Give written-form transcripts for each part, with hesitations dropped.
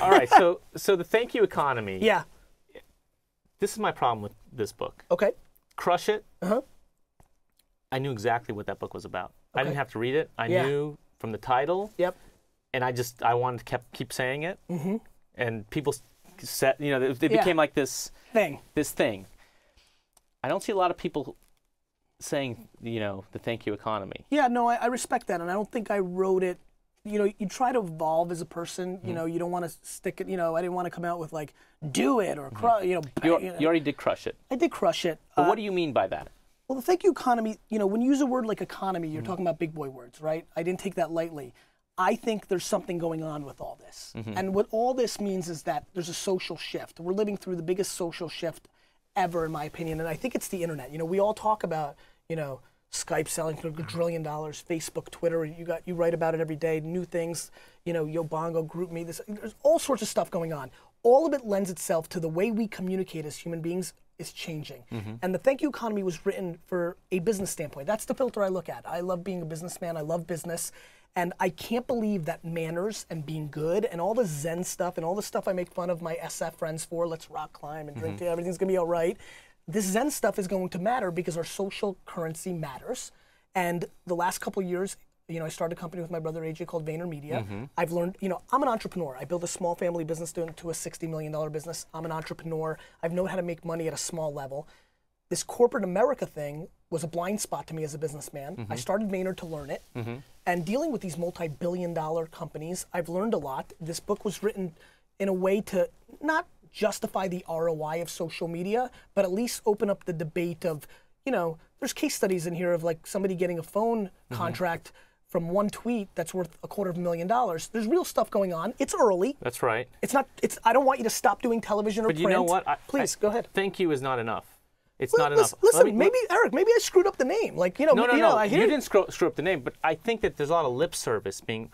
All right, so the thank you economy. Yeah. This is my problem with this book. Okay. Crush It. Uh-huh. I knew exactly what that book was about. I Okay. didn't have to read it. I Yeah. knew from the title. Yep. And I wanted to keep saying it. Mm-hmm. And people said, you know, it became like this thing. I don't see a lot of people saying, you know, the thank you economy. Yeah, no, I respect that, and I don't think I wrote it. You know, you try to evolve as a person. You know, you don't want to stick it. You know, I didn't want to come out with like, do it or you know. You already did crush it. I did crush it. But what do you mean by that? Well, the thank you economy. You know, when you use a word like economy, you're talking about big boy words, right? I didn't take that lightly. I think there's something going on with all this, and what all this means is that there's a social shift. We're living through the biggest social shift ever, in my opinion, and I think it's the internet. You know, we all talk about, you know, Skype selling for $1 trillion, Facebook, Twitter, you write about it every day, new things, you know, Yobongo, GroupMe, there's all sorts of stuff going on. All of it lends itself to the way we communicate as human beings is changing. And the thank you economy was written for a business standpoint. That's the filter I look at. I love being a businessman, I love business, and I can't believe that manners and being good and all the Zen stuff and all the stuff I make fun of my SF friends for, let's rock climb and drink, everything's gonna be all right. This Zen stuff is going to matter because our social currency matters. And the last couple of years, you know, I started a company with my brother AJ called Vaynermedia. I've learned, you know, I'm an entrepreneur. I built a small family business to a $60 million business. I'm an entrepreneur. I've known how to make money at a small level. This corporate America thing was a blind spot to me as a businessman. I started Vayner to learn it. And dealing with these multi-billion-dollar companies, I've learned a lot. This book was written in a way to not justify the ROI of social media, but at least open up the debate of, you know, there's case studies in here of like somebody getting a phone contract from one tweet that's worth $250,000. There's real stuff going on. It's early. That's right. I don't want you to stop doing television or print. But you know what? Please, go ahead. Thank you is not enough. It's not enough. Listen, Eric, maybe I screwed up the name. Like, you know, No. I hear You didn't screw up the name, but I think that there's a lot of lip service being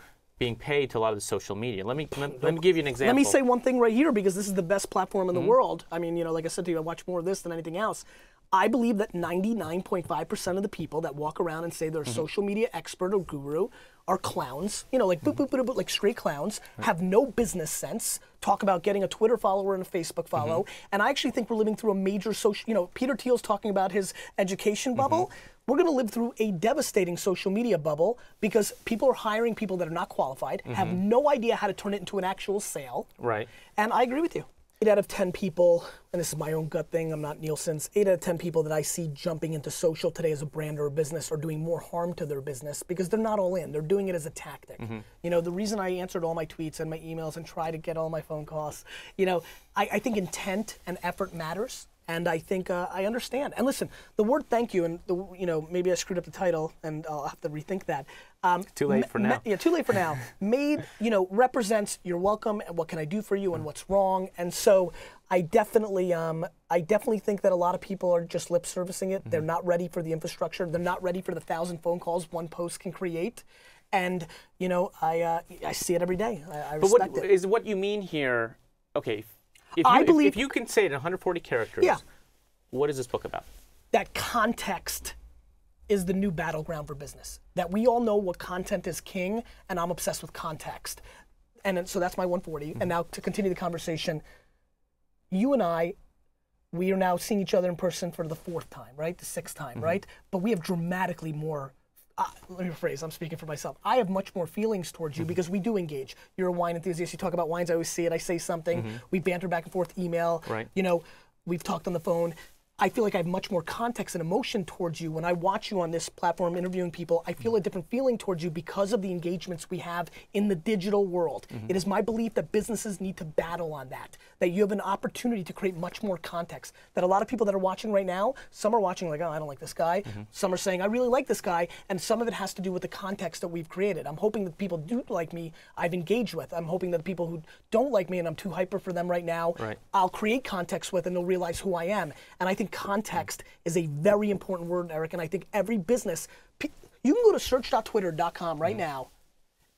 paid to a lot of the social media. Let me give you an example. Let me say one thing right here, because this is the best platform in the world. I mean, you know, like I said to you, I watch more of this than anything else. I believe that 99.5% of the people that walk around and say they're a social media expert or guru are clowns. You know, like boop, boop, boop, boop, like straight clowns, have no business sense, talk about getting a Twitter follower and a Facebook follow. And I actually think we're living through a major social, you know, Peter Thiel's talking about his education bubble. We're gonna live through a devastating social media bubble because people are hiring people that are not qualified, have no idea how to turn it into an actual sale. Right. And I agree with you. 8 out of 10 people, and this is my own gut thing, I'm not Nielsen's, 8 out of 10 people that I see jumping into social today as a brand or a business are doing more harm to their business because they're not all in. They're doing it as a tactic. You know, the reason I answered all my tweets and my emails and try to get all my phone calls, you know, I think intent and effort matters. And I think I understand. And listen, the word thank you, and you know, maybe I screwed up the title, and I'll have to rethink that. Too late for now. Yeah, too late for now. You know, represents you're welcome, and what can I do for you, and what's wrong. And so I definitely think that a lot of people are just lip servicing it. They're not ready for the infrastructure. They're not ready for the 1,000 phone calls one post can create. And you know, I see it every day. I respect it. But is what you mean here? Okay. If you can say it in 140 characters, what is this book about? That context is the new battleground for business. That we all know what content is king, and I'm obsessed with context. And so that's my 140. And now to continue the conversation, you and I, we are now seeing each other in person for the 4th time, right? The 6th time, right? But we have dramatically more. Let me rephrase, I'm speaking for myself. I have much more feelings towards you because we do engage. You're a wine enthusiast, you talk about wines, I always see it, I say something, we banter back and forth, email, you know, we've talked on the phone. I feel like I have much more context and emotion towards you. When I watch you on this platform interviewing people, I feel a different feeling towards you because of the engagements we have in the digital world. It is my belief that businesses need to battle on that you have an opportunity to create much more context. That a lot of people that are watching right now, some are watching like, oh, I don't like this guy. Some are saying, I really like this guy. And some of it has to do with the context that we've created. I'm hoping that people do like me, I've engaged with. I'm hoping that the people who don't like me and I'm too hyper for them right now, I'll create context with and they'll realize who I am. And I think context is a very important word, Eric, and I think every business, you can go to search.twitter.com right now,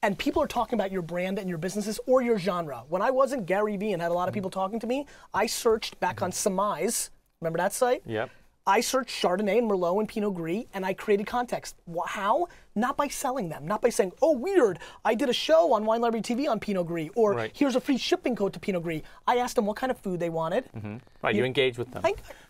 and people are talking about your brand and your businesses or your genre. When I wasn't Gary Vee and had a lot of people talking to me, I searched back on Surmise, remember that site? Yep. I searched Chardonnay and Merlot and Pinot Gris, and I created context. How? Not by selling them, not by saying, oh, weird, I did a show on Wine Library TV on Pinot Gris, or here's a free shipping code to Pinot Gris. I asked them what kind of food they wanted. Right, you engage with them.